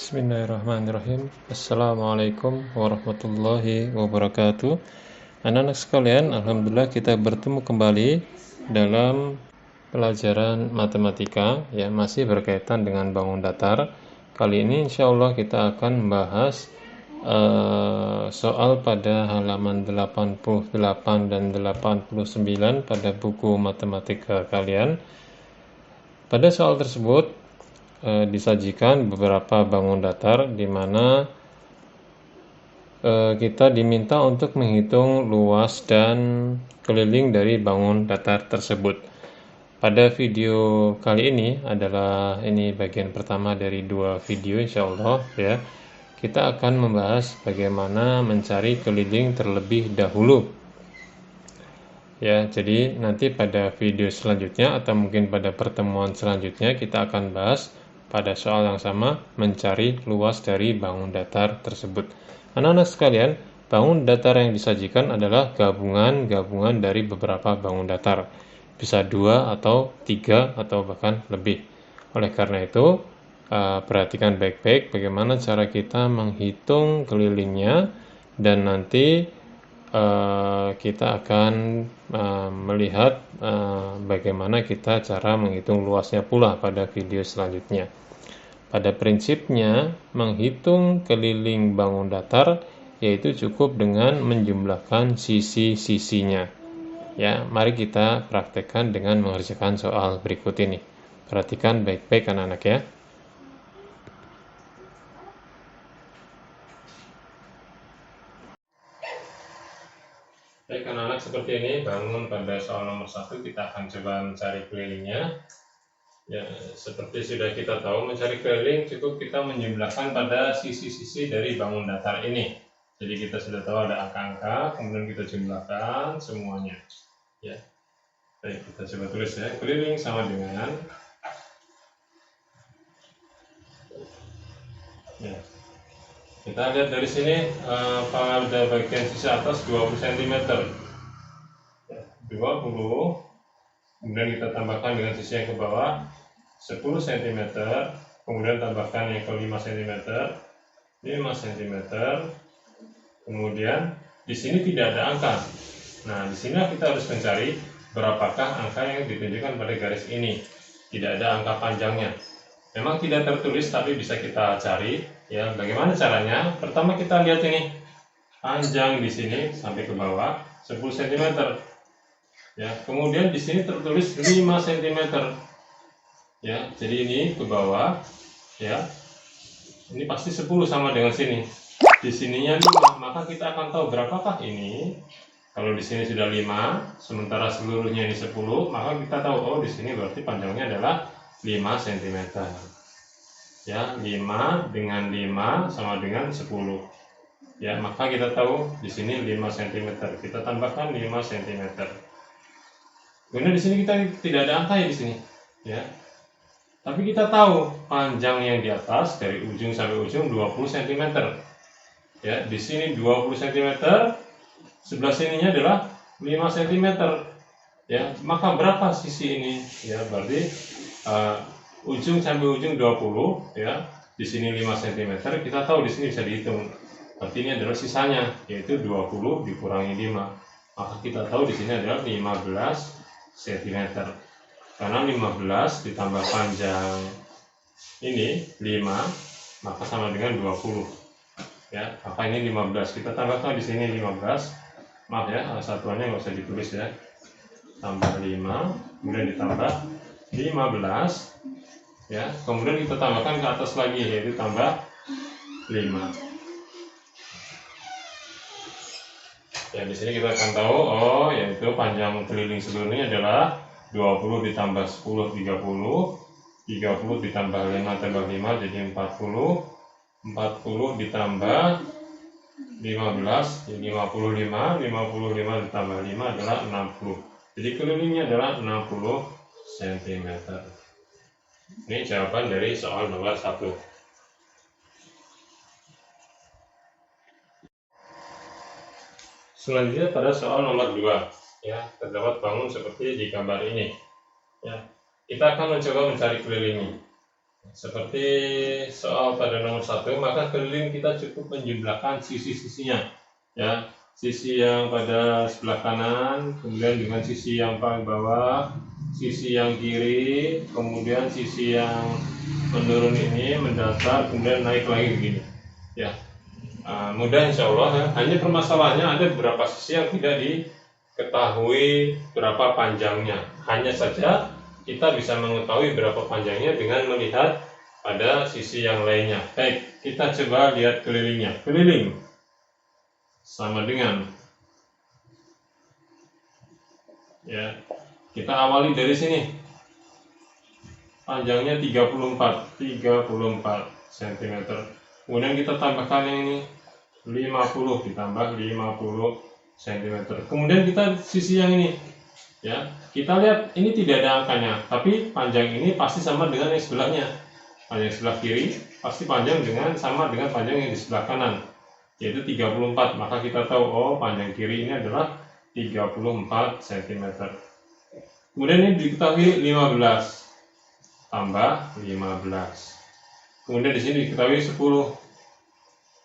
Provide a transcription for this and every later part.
Bismillahirrahmanirrahim. Assalamualaikum warahmatullahi wabarakatuh. Anak-anak sekalian, alhamdulillah kita bertemu kembali dalam pelajaran matematika yang masih berkaitan dengan bangun datar. Kali ini insya Allah kita akan membahas soal pada halaman 88 dan 89 pada buku matematika kalian. Pada soal tersebut disajikan beberapa bangun datar di mana kita diminta untuk menghitung luas dan keliling dari bangun datar tersebut. Pada video kali ini adalah bagian pertama dari 2 video insya Allah ya. Kita akan membahas bagaimana mencari keliling terlebih dahulu. Ya, jadi nanti pada video selanjutnya atau mungkin pada pertemuan selanjutnya kita akan bahas pada soal yang sama, mencari luas dari bangun datar tersebut. Anak-anak sekalian, bangun datar yang disajikan adalah gabungan dari beberapa bangun datar. Bisa 2 atau 3 atau bahkan lebih. Oleh karena itu, perhatikan baik-baik bagaimana cara kita menghitung kelilingnya dan nanti kita akan melihat bagaimana kita cara menghitung luasnya pula pada video selanjutnya. Pada prinsipnya, menghitung keliling bangun datar yaitu cukup dengan menjumlahkan sisi-sisinya. Ya, mari kita praktekkan dengan mengerjakan soal berikut ini. Perhatikan baik-baik anak-anak ya. Baik anak-anak, seperti ini bangun pada soal nomor 1 kita akan coba mencari kelilingnya. Ya, seperti sudah kita tahu, mencari keliling cukup kita menjumlahkan pada sisi-sisi dari bangun datar ini. Jadi kita sudah tahu ada angka-angka, kemudian kita jumlahkan semuanya. Ya, baik, kita coba tulis ya. Keliling sama dengan ya. Kita lihat dari sini pada bagian sisi atas 20 cm. 20, kemudian kita tambahkan dengan sisi yang ke bawah 10 cm, kemudian tambahkan yang ke 5 cm, 5 cm, kemudian di sini tidak ada angka. Nah, di sini kita harus mencari berapakah angka yang ditunjukkan pada garis ini. Tidak ada angka panjangnya. Memang tidak tertulis, tapi bisa kita cari. Ya, bagaimana caranya? Pertama kita lihat ini panjang di sini sampai ke bawah 10 cm. Ya, kemudian di sini tertulis 5 cm. Ya, jadi ini ke bawah, ya. Ini pasti 10 sama dengan sini. Di sininya 5, maka kita akan tahu berapakah ini. Kalau di sini sudah 5, sementara seluruhnya ini 10, maka kita tahu oh di sini berarti panjangnya adalah 5 cm. Ya, 5 dengan 5 sama dengan 10. Ya, maka kita tahu di sini 5 cm. Kita tambahkan 5 cm. Kemudian di sini kita tidak ada angka ya di sini. Ya. Tapi kita tahu panjang yang di atas dari ujung sampai ujung 20 cm. Ya, di sini 20 cm, sebelah sininya adalah 5 cm. Ya, maka berapa sisi ini? Ya, berarti ujung sampai ujung 20, ya. Di sini 5 cm, kita tahu di sini bisa dihitung. Berarti ini adalah sisanya, yaitu 20 dikurangi 5. Maka kita tahu di sini adalah 15 cm. Karena 15 ditambah panjang ini 5, maka sama dengan 20. Ya, maka ini 15. Kita tambahkan di sini 15. Maaf ya, satuannya nggak usah ditulis ya. Tambah 5, kemudian ditambah 15. Ya, kemudian kita tambahkan ke atas lagi yaitu tambah 5. Ya, di sini kita akan tahu oh yaitu panjang keliling seluruhnya adalah 20 ditambah 10 30, 30 ditambah 5 tambah 5 jadi 40, 40 ditambah 15 jadi 55, 55 ditambah 5 adalah 60. Jadi kelilingnya adalah 60 cm. Ini jawaban dari soal nomor 1. Selanjutnya pada soal nomor 2. Ya, terdapat bangun seperti di gambar ini. Ya, kita akan mencoba mencari kelilingnya. Seperti soal pada nomor 1, maka keliling kita cukup menjumlahkan sisi-sisinya. Ya, sisi yang pada sebelah kanan, kemudian dengan sisi yang paling bawah, sisi yang kiri, kemudian sisi yang menurun ini mendatar, kemudian naik lagi begini. Ya, mudah insya Allah. Ya. Hanya permasalahannya ada beberapa sisi yang tidak diketahui berapa panjangnya. Hanya saja kita bisa mengetahui berapa panjangnya dengan melihat pada sisi yang lainnya. Baik, kita coba lihat kelilingnya. Keliling sama dengan, ya, kita awali dari sini. Panjangnya 34 cm. Kemudian kita tambahkan yang ini 50 ditambah 50 cm. Kemudian kita sisi yang ini, ya, kita lihat ini tidak ada angkanya, tapi panjang ini pasti sama dengan yang sebelahnya. Panjang sebelah kiri pasti panjang sama dengan panjang yang di sebelah kanan, yaitu 34. Maka kita tahu, oh, panjang kiri ini adalah 34 cm. Kemudian ini diketahui 15 tambah 15. Kemudian di sini diketahui 10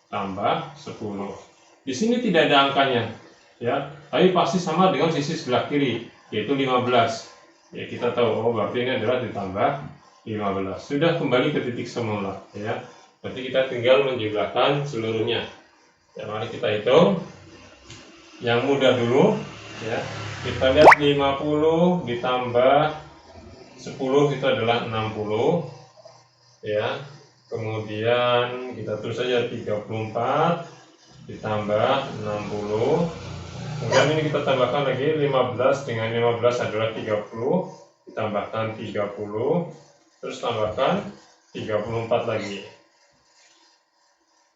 tambah 10. Di sini tidak ada angkanya, ya, tapi pasti sama dengan sisi sebelah kiri, yaitu 15. Ya, kita tahu, oh, berarti ini adalah ditambah 15. Sudah kembali ke titik semula, ya. Berarti kita tinggal menjumlahkan seluruhnya. Ya, mari kita hitung. Yang mudah dulu, ya. Kita lihat 50 ditambah 10 itu adalah 60, ya. Kemudian kita tulis saja 34 ditambah 60. Kemudian ini kita tambahkan lagi 15 dengan 15 adalah 30, ditambahkan 30, terus tambahkan 34 lagi.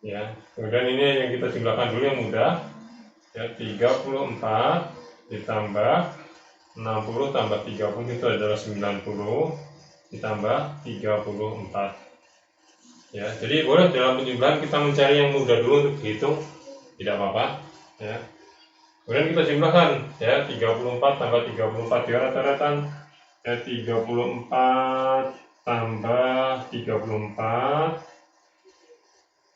Ya, kemudian ini yang kita jumlahkan dulu yang mudah. Ya, 34 ditambah 60 tambah 30 itu adalah 90, ditambah 34. Ya, jadi boleh dalam penjumlahan kita mencari yang mudah dulu untuk dihitung, tidak apa-apa, ya. Kemudian kita jumlahkan, ya, 34 tambah 34 di rata-rata, ya, 34 tambah 34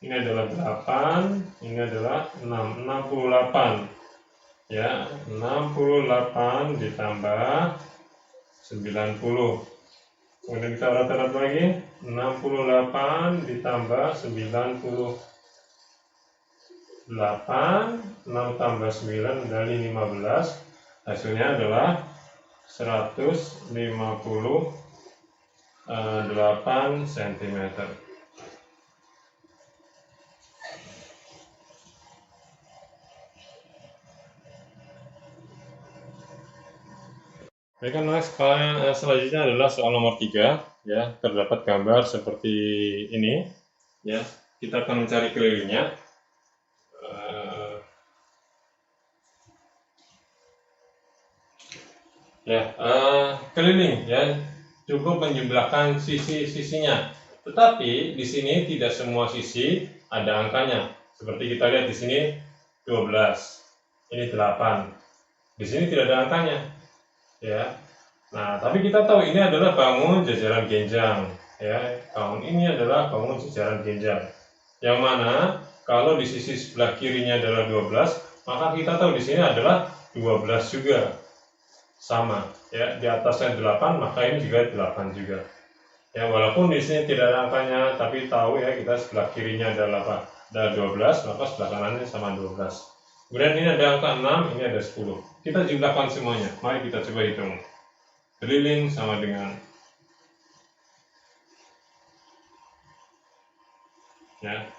ini adalah 8, ini adalah 6, 68, ya, 68 ditambah 90. Kemudian kita rata-rata lagi, 68 ditambah 98, 6 tambah 9 dari 15, hasilnya adalah 158 cm. Baik, selanjutnya adalah soal nomor 3, ya. Terdapat gambar seperti ini, ya. Kita akan mencari kelilingnya. Keliling, ya, cukup menjumlahkan sisi-sisinya. Tetapi di sini tidak semua sisi ada angkanya. Seperti kita lihat di sini 12, ini 8. Di sini tidak ada angkanya. Ya. Nah, tapi kita tahu ini adalah bangun jajaran genjang, ya. Bangun ini adalah bangun jajaran genjang. Yang mana kalau di sisi sebelah kirinya adalah 12, maka kita tahu di sini adalah 12 juga. Sama, ya. Di atasnya 8, maka ini juga 8 juga. Ya, walaupun di sini tidak ada angkanya, tapi tahu, ya, kita sebelah kirinya adalah apa? Ada 12, maka sebelah kanannya sama 12. Kemudian ini ada angka 6, ini ada 10. Kita jumlahkan semuanya. Mari kita coba hitung. Keliling sama dengan, ya,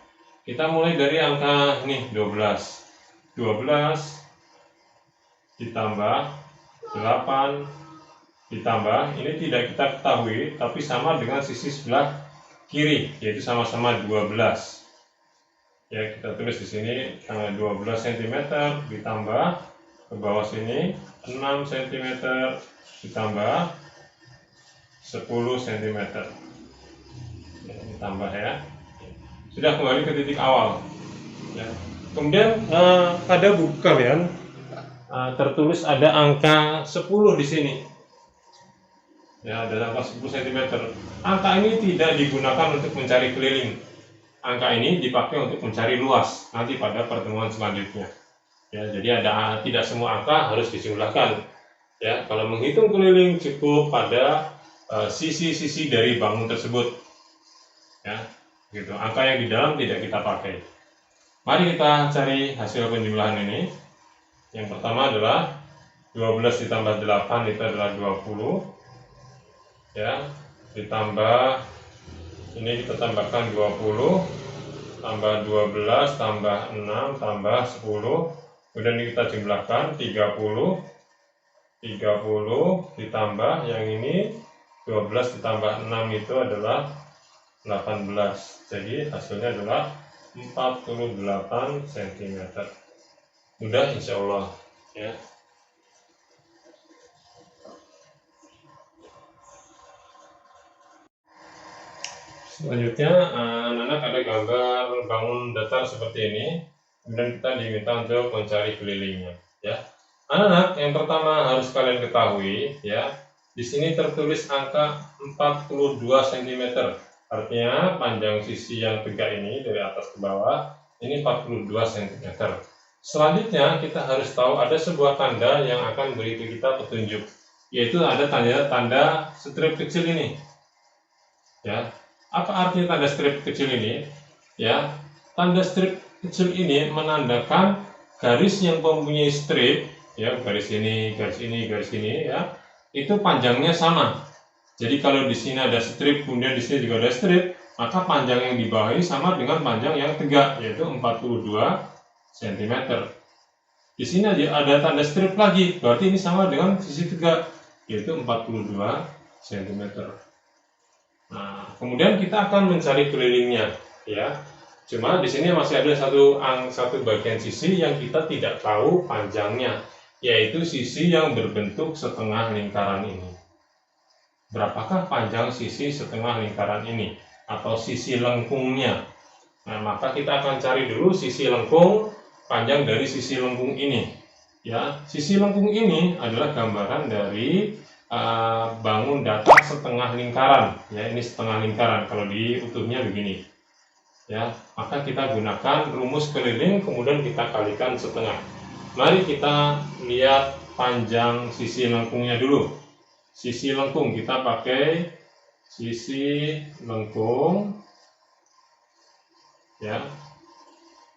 kita mulai dari angka nih 12. 12 ditambah 8 ditambah, ini tidak kita ketahui, tapi sama dengan sisi sebelah kiri, yaitu sama-sama 12. Ya, kita tulis di sini 12 cm ditambah ke bawah sini 6 cm ditambah 10 cm. Ya, ditambah, ya. Sudah kembali ke titik awal. Ya. Kemudian pada buku kalian tertulis ada angka 10 di sini. Ya, ada angka 10 cm. Angka ini tidak digunakan untuk mencari keliling. Angka ini dipakai untuk mencari luas nanti pada pertemuan selanjutnya. Ya, jadi tidak semua angka harus dijumlahkan. Ya, kalau menghitung keliling cukup pada sisi-sisi dari bangun tersebut. Ya, gitu. Angka yang di dalam tidak kita pakai. Mari kita cari hasil penjumlahan ini. Yang pertama adalah 12 ditambah 8 itu adalah 20. Ya, ditambah ini kita tambahkan 20 tambah 12 tambah 6 tambah 10. Kemudian kita jumlahkan 30 ditambah yang ini 12 ditambah 6 itu adalah 18. Jadi hasilnya adalah 48 cm. Mudah insya Allah ya. Selanjutnya anak-anak ada gambar bangun datar seperti ini. Kemudian kita diminta untuk mencari kelilingnya ya. Anak-anak, yang pertama harus kalian ketahui ya, di sini tertulis angka 42 cm. Artinya panjang sisi yang tegak ini dari atas ke bawah ini 42 cm. Selanjutnya kita harus tahu ada sebuah tanda yang akan beri kita petunjuk, yaitu ada tanda strip kecil ini. Ya, apa artinya tanda strip kecil ini? Ya, tanda strip kecil ini menandakan garis yang mempunyai strip. Ya, garis ini ya, itu panjangnya sama. Jadi kalau di sini ada strip, kemudian di sini juga ada strip, maka panjang yang di bawah ini sama dengan panjang yang tegak, yaitu 42 cm. Di sini ada tanda strip lagi, berarti ini sama dengan sisi tegak, yaitu 42 cm. Nah, kemudian kita akan mencari kelilingnya, ya. Cuma di sini masih ada satu bagian sisi yang kita tidak tahu panjangnya, yaitu sisi yang berbentuk setengah lingkaran ini. Berapakah panjang sisi setengah lingkaran ini atau sisi lengkungnya? Nah, maka kita akan cari dulu sisi lengkung, panjang dari sisi lengkung ini. Ya, sisi lengkung ini adalah gambaran dari bangun datar setengah lingkaran. Ya, ini setengah lingkaran. Kalau di utuhnya begini. Ya, maka kita gunakan rumus keliling, kemudian kita kalikan setengah. Mari kita lihat panjang sisi lengkungnya dulu. Sisi lengkung kita pakai sisi lengkung. Ya,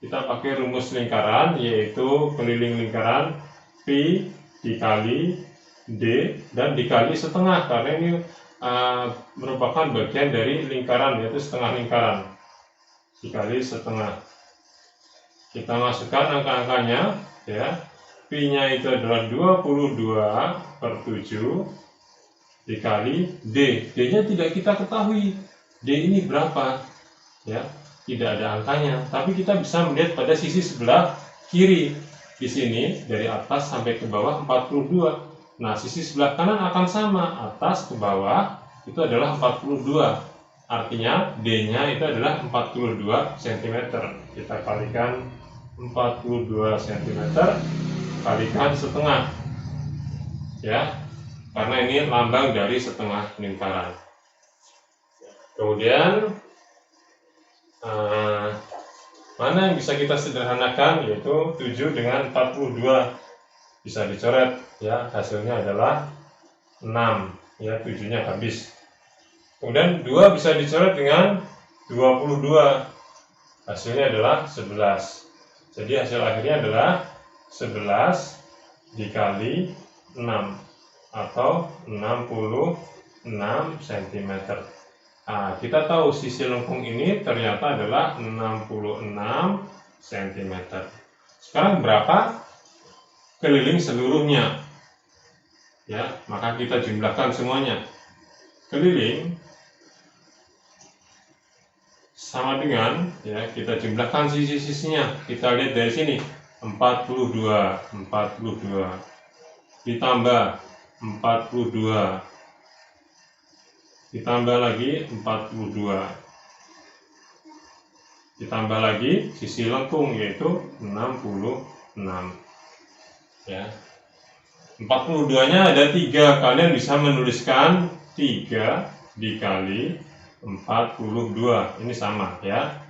kita pakai rumus lingkaran, yaitu keliling lingkaran pi dikali d dan dikali setengah, karena ini merupakan bagian dari lingkaran, yaitu setengah lingkaran dikali setengah. Kita masukkan angka-angkanya ya. Pi-nya itu adalah 22/7 dikali d. D-nya tidak kita ketahui. D ini berapa? Ya, tidak ada angkanya, tapi kita bisa melihat pada sisi sebelah kiri. Di sini dari atas sampai ke bawah 42. Nah, sisi sebelah kanan akan sama, atas ke bawah itu adalah 42. Artinya D-nya itu adalah 42 cm. Kita kalikan 42 cm kalikan setengah. Ya, karena ini lambang dari setengah lingkaran. Kemudian mana yang bisa kita sederhanakan, yaitu 7 dengan 42 bisa dicoret ya, hasilnya adalah 6 ya, 7-nya habis. Kemudian 2 bisa dicoret dengan 22, hasilnya adalah 11. Jadi hasil akhirnya adalah 11 dikali 6 atau 66 cm. Nah, kita tahu sisi lengkung ini ternyata adalah 66 cm. Sekarang berapa keliling seluruhnya? Ya, maka kita jumlahkan semuanya. Keliling sama dengan ya, kita jumlahkan sisi-sisinya. Kita lihat dari sini 42 ditambah 42 ditambah lagi 42 ditambah lagi sisi lengkung, yaitu 66 ya. 42-nya ada 3, kalian bisa menuliskan 3 dikali 42. Ini sama ya.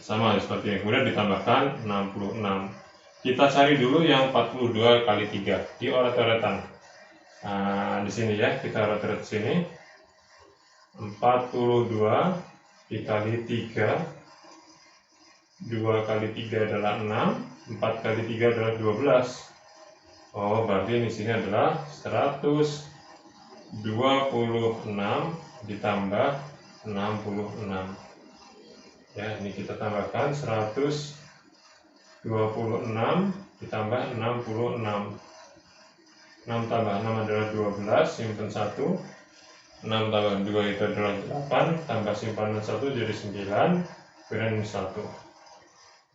Sama seperti yang kemudian ditambahkan 66. Kita cari dulu yang 42 kali 3 di oret-oretan. Nah, di sini ya, kita oret-oret sini. 42 dikali 3, 2 kali 3 adalah 6, 4 kali 3 adalah 12. Oh, berarti di sini adalah 126 ditambah 66. Ya, ini kita tambahkan 126 ditambah 66. 6 tambah 6 adalah 12, simpan 1. 6 tambah 2 itu adalah 8, tambah simpanan 1 jadi 9, kemudian 1.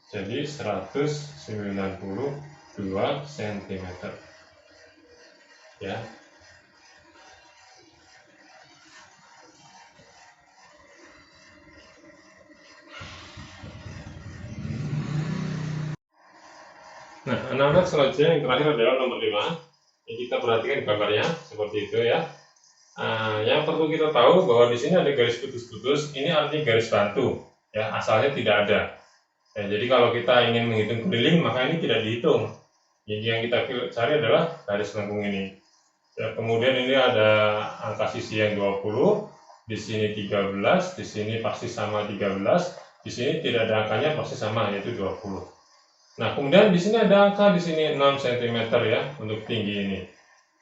Jadi 192 cm. Ya. Nah, anak-anak selanjutnya yang terakhir adalah nomor 5. Yang kita perhatikan gambarnya seperti itu ya. Yang perlu kita tahu bahwa di sini ada garis putus-putus, ini artinya garis bantu, ya, asalnya tidak ada. Ya, jadi kalau kita ingin menghitung keliling maka ini tidak dihitung. Jadi yang kita cari adalah garis lengkung ini. Ya, kemudian ini ada angka sisi yang 20, di sini 13, di sini pasti sama 13, di sini tidak ada angkanya pasti sama yaitu 20. Nah, kemudian di sini ada angka di sini 6 cm ya untuk tinggi ini.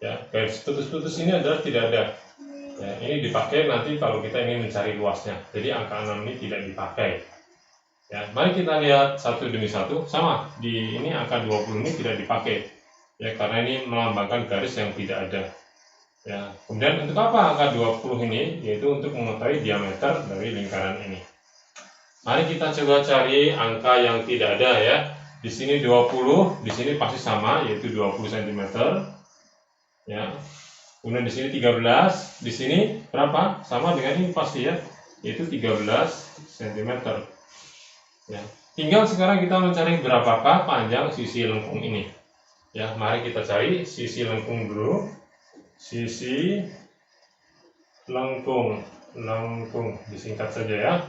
Ya, garis putus-putus ini adalah tidak ada. Ya, ini dipakai nanti kalau kita ingin mencari luasnya. Jadi angka 6 ini tidak dipakai. Ya, mari kita lihat satu demi satu. Sama, di ini angka 20 ini tidak dipakai. Ya, karena ini melambangkan garis yang tidak ada. Ya, kemudian untuk apa angka 20 ini? Yaitu untuk mengetahui diameter dari lingkaran ini. Mari kita coba cari angka yang tidak ada ya. Di sini 20, di sini pasti sama yaitu 20 cm. Ya. Kemudian di sini 13, di sini berapa? Sama dengan ini pasti ya, yaitu 13 cm. Ya. Tinggal sekarang kita mencari berapakah panjang sisi lengkung ini. Ya, mari kita cari sisi lengkung dulu. Sisi lengkung disingkat saja ya.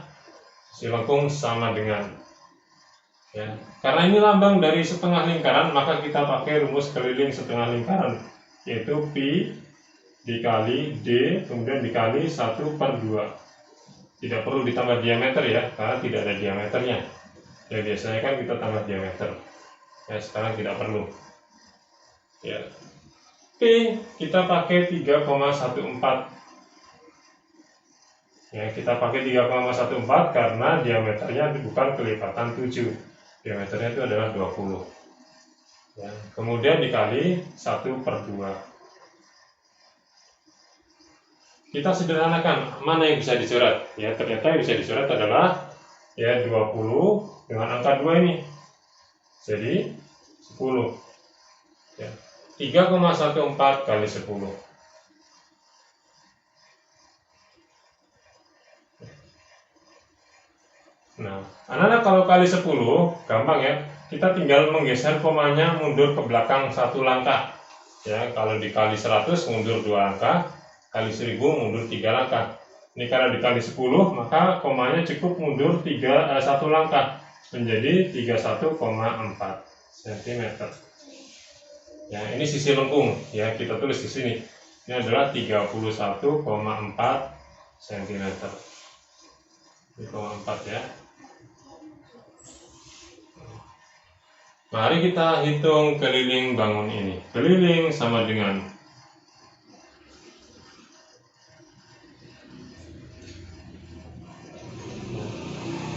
Sisi lengkung sama dengan ya. Karena ini lambang dari setengah lingkaran, maka kita pakai rumus keliling setengah lingkaran, yaitu pi dikali d kemudian dikali 1/2. Tidak perlu ditambah diameter ya, karena tidak ada diameternya. Ya, biasanya kan kita tambah diameter. Ya, sekarang tidak perlu. Ya. P kita pakai 3,14. Ya, kita pakai 3,14 karena diameternya bukan kelipatan 7. Diameternya itu adalah 20. Ya, kemudian dikali 1/2. Kita sederhanakan mana yang bisa dicoret. Ya, ternyata yang bisa dicoret adalah ya 20 dengan angka 2 ini. Jadi 10. Ya. 3,14 kali 10. Nah, anak-anak kalau kali 10 gampang ya. Kita tinggal menggeser komanya mundur ke belakang 1 langkah. Ya, kalau dikali 100 mundur 2 angka, kali 1000 mundur 3 langkah. Ini karena dikali 10 maka komanya cukup mundur 1 langkah menjadi 31,4 cm. Ya, ini sisi lengkung ya, kita tulis di sini. Ini adalah 31,4 cm. 3,4 ya. Mari kita hitung keliling bangun ini. Keliling sama dengan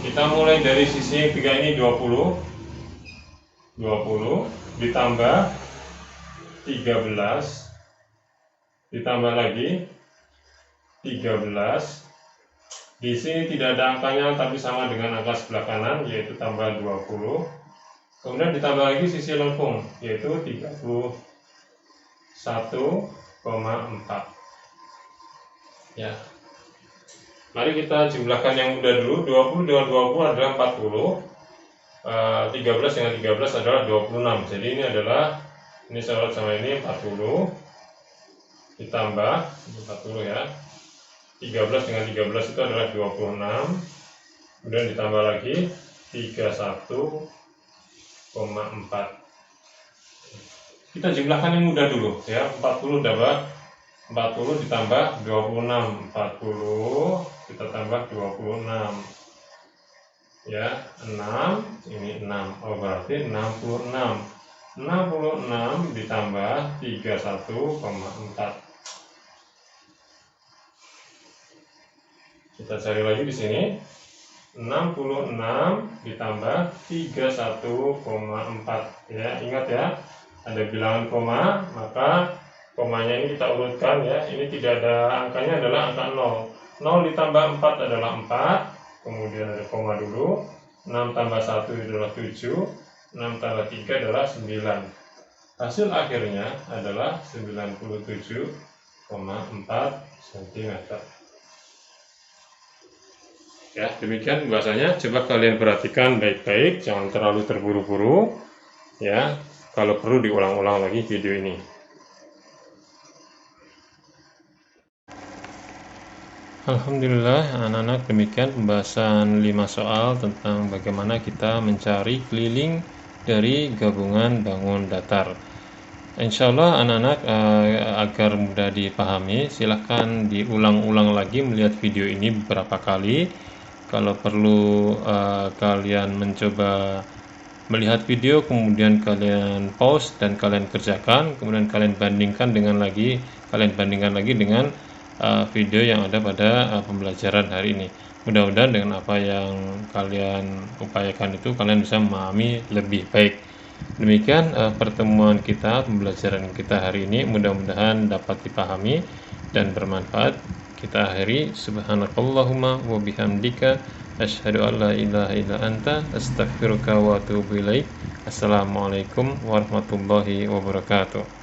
kita mulai dari sisi 3 ini 20 ditambah 13 ditambah lagi 13. Di sini tidak ada angkanya tapi sama dengan angka sebelah kanan yaitu tambah 20. Kemudian ditambah lagi sisi lengkung yaitu 31,4. Ya. Mari kita jumlahkan yang mudah dulu. 20 dengan 20 adalah 40. 13 dengan 13 adalah 26. Jadi ini adalah ini sama ini 40. ditambah 40 ya. 13 dengan 13 itu adalah 26. Kemudian ditambah lagi 31,4. Kita jumlahkan yang mudah dulu ya. 40 ditambah 26. 40 kita tambah 26 ya. 6 ini 6. Oh, berarti 66. 66 ditambah 31,4. Kita cari lagi di sini. 66 ditambah 31,4 ya. Ingat ya, ada bilangan koma, maka komanya ini kita urutkan ya. Ini tidak ada angkanya, adalah angka 0. 0 ditambah 4 adalah 4. Kemudian ada koma dulu. 6 tambah 1 adalah 7. 6 tambah 3 adalah 9. Hasil akhirnya adalah 97,4 cm. Ya, demikian bahasanya. Coba kalian perhatikan baik-baik, jangan terlalu terburu-buru. Ya, kalau perlu diulang-ulang lagi video ini. Alhamdulillah anak-anak, demikian pembahasan 5 soal tentang bagaimana kita mencari keliling dari gabungan bangun datar. Insya Allah anak-anak, agar mudah dipahami, silahkan diulang-ulang lagi melihat video ini beberapa kali. Kalau perlu kalian mencoba melihat video, kemudian kalian pause dan kalian kerjakan, kemudian kalian bandingkan lagi dengan video yang ada pada pembelajaran hari ini. Mudah-mudahan dengan apa yang kalian upayakan itu kalian bisa memahami lebih baik. Demikian pertemuan kita, pembelajaran kita hari ini, mudah-mudahan dapat dipahami dan bermanfaat. Kita akhiri, subhanakallahumma wa bihamdika asyhadu an la ilaha illa anta astaghfiruka wa atubu ilaik. Assalamualaikum warahmatullahi wabarakatuh.